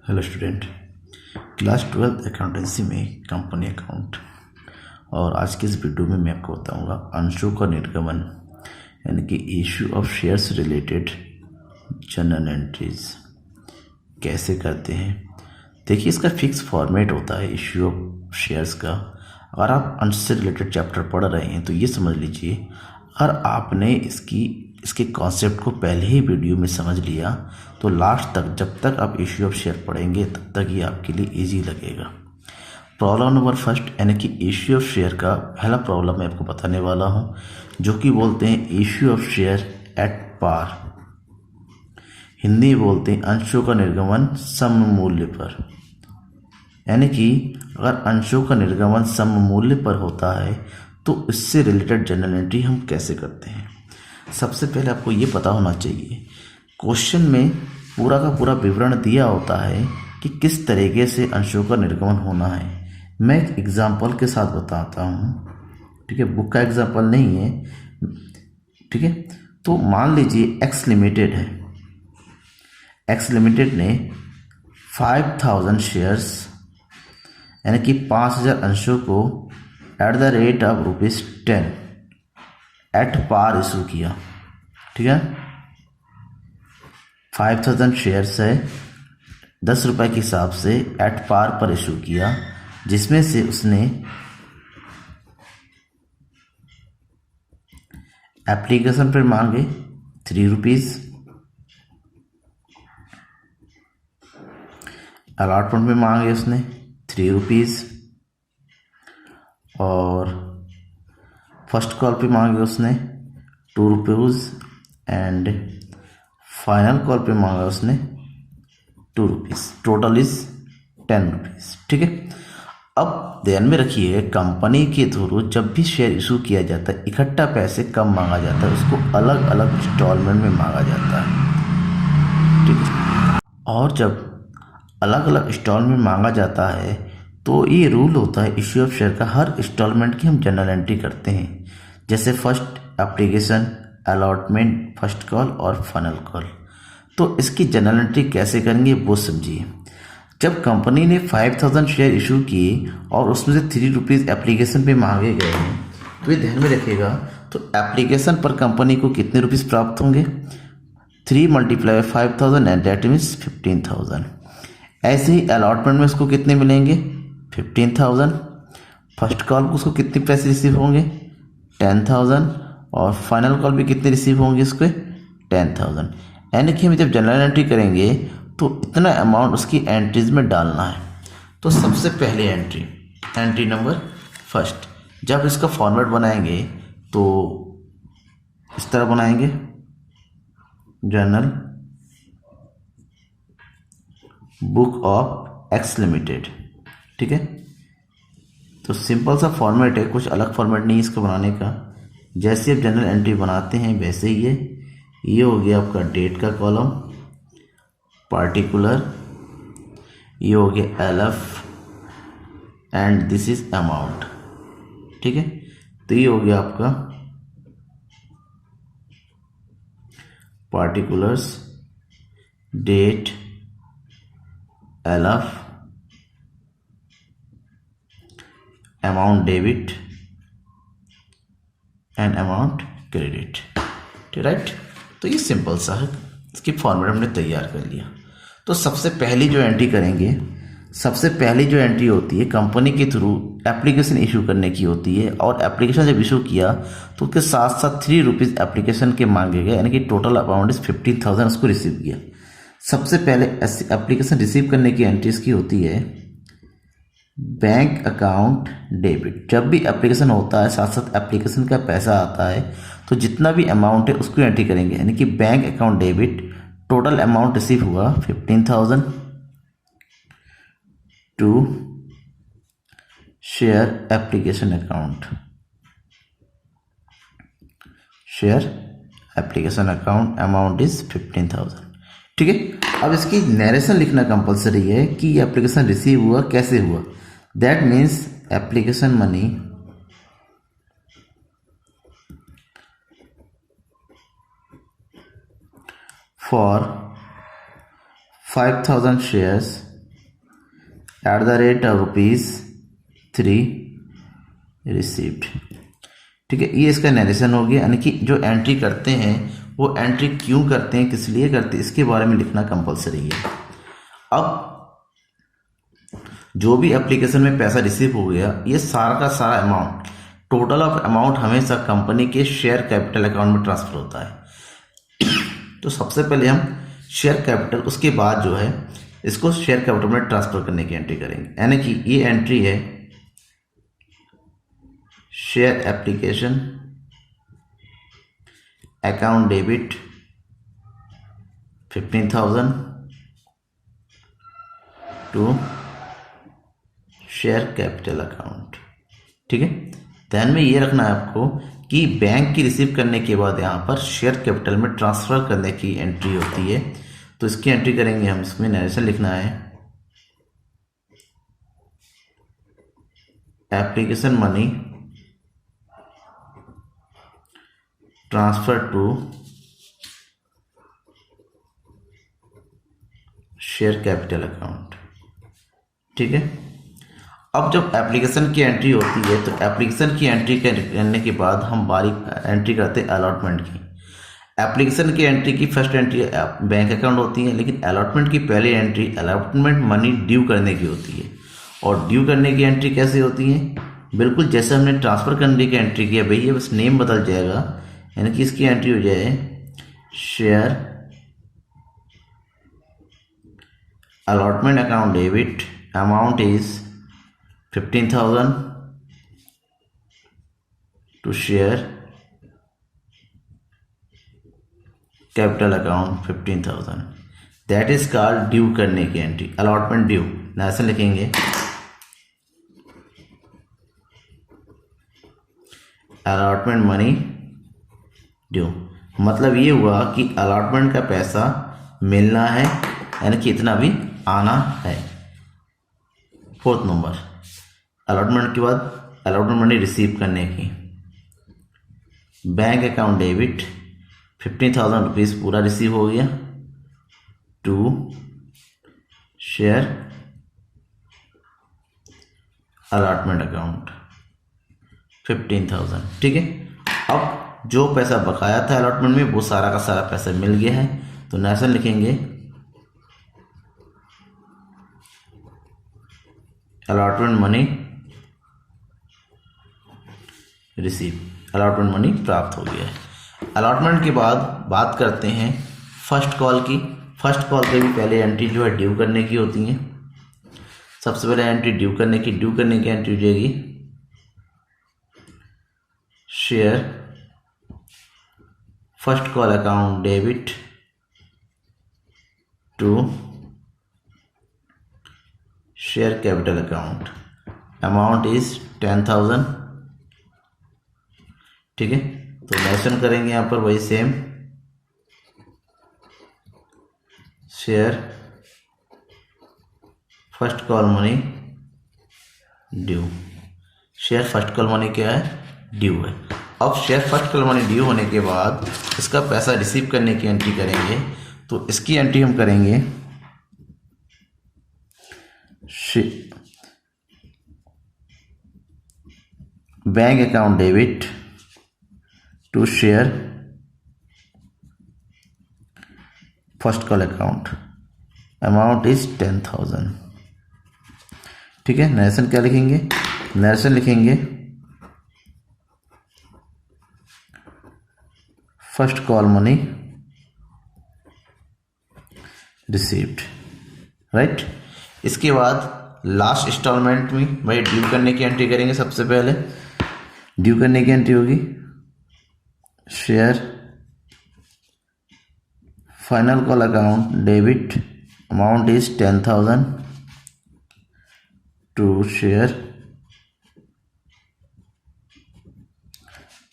Hello student, class 12 accountancy में company account. और आज के इस वीडियो में मैं आपको बताऊंगा अंशों का निर्गमन यानी कि issue of shares related journal entries कैसे करते हैं। देखिए, इसका फिक्स फॉर्मेट होता है इश्यू ऑफ शेयर्स का। अगर आप अंश से रिलेटेड चैप्टर पढ़ रहे हैं तो ये समझ लीजिए, अगर आपने इसके कॉन्सेप्ट को पहले ही वीडियो में समझ लिया तो लास्ट तक जब तक आप इश्यू ऑफ शेयर पढ़ेंगे तब तक ये आपके लिए इजी लगेगा। प्रॉब्लम नंबर फर्स्ट यानी कि इश्यू ऑफ शेयर का पहला प्रॉब्लम मैं आपको बताने वाला हूँ, जो कि बोलते हैं issue of share at par. Hindi में बोलते हैं अंशों का निर्गमन सम मूल्य पर। यानी कि अगर अंशों का निर्गमन सम मूल्य पर होता है तो इससे रिलेटेड जर्नल एंट्री हम कैसे करते हैं। सबसे पहले आपको ये पता होना चाहिए, क्वेश्चन में पूरा का पूरा विवरण दिया होता है कि किस तरीके से अंशों का निर्गमन होना है। मैं एक एग्जाम्पल के साथ बताता हूँ, ठीक है। बुक का एग्जाम्पल नहीं है, ठीक है। तो मान लीजिए एक्स लिमिटेड है। एक्स लिमिटेड ने 5000 शेयर्स यानी कि 5000 अंशों को at the rate of ₹10 at par issue किया, ठीक है। 5000 शेयर्स है, 10 रुपये के हिसाब से एट पार पर इशू किया, जिसमें से उसने एप्लीकेशन पर मांगे ₹3, अलॉटमेंट में मांगे उसने ₹3, और फर्स्ट कॉल पे मांगे उसने ₹2 एंड फाइनल कॉल पे मांगा उसने ₹2। टोटल इज ₹10, ठीक है। अब ध्यान में रखिए, कंपनी के थ्रू जब भी शेयर इशू किया जाता है इकट्ठा पैसे कम मांगा जाता है, उसको अलग अलग इंस्टॉलमेंट में मांगा जाता है, ठीक है। और जब अलग अलग इंस्टॉलमेंट मांगा जाता है तो ये रूल होता है इश्यू ऑफ शेयर का, हर इंस्टॉलमेंट की हम जर्नल एंट्री करते हैं। जैसे first application, allotment, first call और फाइनल कॉल। तो इसकी जर्नल एंट्री कैसे करेंगे वो समझिए। जब कंपनी ने 5000 शेयर इशू किए और उसमें से ₹3 एप्लीकेशन पे मांगे गए हैं तो ये ध्यान में रखिएगा, तो एप्लीकेशन पर कंपनी को कितने रुपीस प्राप्त होंगे? 3 × 5000 एंड दैट मीन्स 15,000। ऐसे ही अलॉटमेंट में उसको कितने मिलेंगे? 15,000। फर्स्ट कॉल को उसको कितने पैसे रिसीव होंगे? 10,000। और फाइनल कॉल भी कितने रिसीव होंगे उसके? 10,000। यानी कि हम जब जनरल एंट्री करेंगे तो इतना अमाउंट उसकी एंट्रीज में डालना है। तो सबसे पहले एंट्री नंबर फर्स्ट, जब इसका फॉर्मेट बनाएंगे तो इस तरह बनाएंगे, journal book of x limited, ठीक है। तो सिंपल सा फॉर्मेट है, कुछ अलग फॉर्मेट नहीं इसको बनाने का। जैसे आप जनरल एंट्री बनाते हैं वैसे ही है। ये हो गया आपका डेट का कॉलम, पार्टिकुलर, ये हो गया LF and this is amount, ठीक है। तो ये हो गया आपका particulars, date, LF, amount debit and amount credit, right. तो ये सिंपल सा है, इसकी फॉर्मेट हमने तैयार कर लिया। तो सबसे पहली जो एंट्री करेंगे, सबसे पहली जो एंट्री होती है कंपनी के थ्रू एप्लीकेशन इशू करने की होती है। और एप्लीकेशन जब इशू किया तो उसके साथ साथ ₹3 एप्लीकेशन के मांगे गए, यानी कि टोटल अमाउंट इज 15,000 उसको रिसीव किया। सबसे पहले एप्लीकेशन रिसीव करने की एंट्रीज की होती है बैंक अकाउंट डेबिट। जब भी एप्लीकेशन होता है साथ साथ एप्लीकेशन का पैसा आता है तो जितना भी अमाउंट है उसको एंट्री करेंगे, यानी कि bank account debit, total amount receive हुआ 15,000 to share application account, share application account amount is 15,000, ठीक है। अब इसकी नरेशन लिखना कंपलसरी है कि ये एप्लीकेशन रिसीव हुआ कैसे हुआ। That means application money for 5000 shares ₹3 received. ठीक है, ये इसका नरेशन हो गया, यानी कि जो एंट्री करते हैं वो एंट्री क्यों करते हैं, किस लिए करते हैं, इसके बारे में लिखना कंपलसरी है। अब जो भी एप्लीकेशन में पैसा रिसीव हो गया, ये सारा का सारा अमाउंट, टोटल ऑफ अमाउंट हमेशा कंपनी के शेयर कैपिटल अकाउंट में ट्रांसफर होता है। तो सबसे पहले हम शेयर कैपिटल, उसके बाद जो है इसको शेयर कैपिटल में ट्रांसफर करने की एंट्री करेंगे, यानी कि ये एंट्री है share application account debit 15,000 to share capital account. ठीक है, ध्यान में ये रखना है आपको कि बैंक की रिसीव करने के बाद यहाँ पर शेयर कैपिटल में ट्रांसफर करने की एंट्री होती है। तो इसकी एंट्री करेंगे हम, इसमें नरेशन लिखना है application money transfer to share capital account. ठीक है, अब जब एप्लीकेशन की एंट्री होती है तो एप्लीकेशन की एंट्री करने के बाद हम बारीक एंट्री करते हैं अलॉटमेंट की। एप्लीकेशन की एंट्री की फर्स्ट एंट्री बैंक अकाउंट होती है, लेकिन अलॉटमेंट की पहली एंट्री अलॉटमेंट मनी ड्यू करने की होती है। और ड्यू करने की एंट्री कैसे होती है, बिल्कुल जैसे हमने ट्रांसफ़र करने की एंट्री किया, भैया बस नेम बदल जाएगा, यानी कि इसकी एंट्री हो जाए share allotment account debit, amount is 15,000 to share capital account 15,000, that is called due करने की एंट्री, अलॉटमेंट ड्यू। ऐसे लिखेंगे अलॉटमेंट मनी ड्यू, मतलब ये हुआ कि अलॉटमेंट का पैसा मिलना है, यानी कि इतना भी आना है। फोर्थ नंबर, अलॉटमेंट के बाद अलॉटमेंट मनी रिसीव करने की, बैंक अकाउंट डेबिट 15,000 रुपीज़ पूरा रिसीव हो गया टू शेयर अलॉटमेंट अकाउंट 15,000। ठीक है, अब जो पैसा बकाया था अलॉटमेंट में वो सारा का सारा पैसा मिल गया है, तो नेशन लिखेंगे allotment money receive, allotment money प्राप्त हो गया है। अलॉटमेंट के बाद बात करते हैं फर्स्ट कॉल की। फर्स्ट कॉल पे भी पहले एंट्री जो है ड्यू करने की होती है। सबसे पहले एंट्री ड्यू करने की एंट्री हो जाएगी share first call account debit to share capital account, amount is 10,000। ठीक है, तो मेंशन करेंगे यहाँ पर वही same share first call money due. Share first call money क्या है, ड्यू है। अब share first call money due होने के बाद इसका पैसा रिसीव करने की एंट्री करेंगे, तो इसकी एंट्री हम करेंगे bank account debit to share first call account, amount is 10,000। ठीक है, नरेशन क्या लिखेंगे, नरेशन लिखेंगे first call money received, right. इसके बाद लास्ट इंस्टॉलमेंट में भाई ड्यू करने की एंट्री करेंगे। सबसे पहले ड्यू करने की एंट्री होगी share final call account debit, amount is 10,000 to share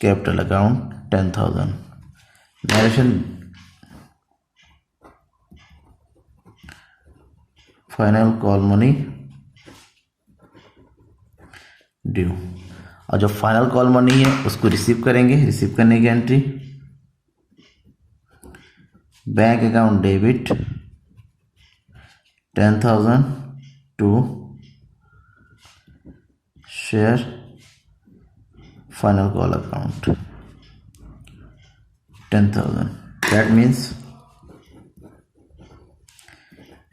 capital account 10,000। Narration final call money due, और जो फाइनल कॉल मनी है उसको रिसीव करेंगे। रिसीव करने की entry bank account debit 10,000 to share final call account 10,000. That means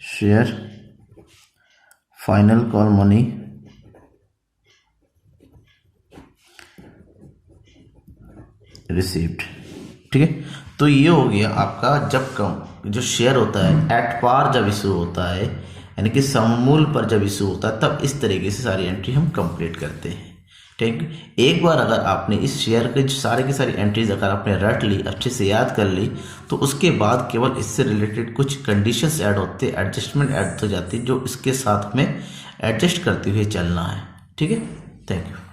share final call money received. ठीक है, तो ये हो गया आपका जब कम जो शेयर होता है एट पार जब इशू होता है, यानी कि सममूल्य पर जब इशू होता है, तब इस तरीके से सारी एंट्री हम कंप्लीट करते हैं। ठीक, एक बार अगर आपने इस शेयर के सारे की सारी एंट्रीज अगर आपने रट ली, अच्छे से याद कर ली, तो उसके बाद केवल इससे रिलेटेड कुछ कंडीशंस ऐड होते, एडजस्टमेंट ऐड हो जाती, जो इसके साथ में एडजस्ट करते हुए चलना है। ठीक है, थैंक यू।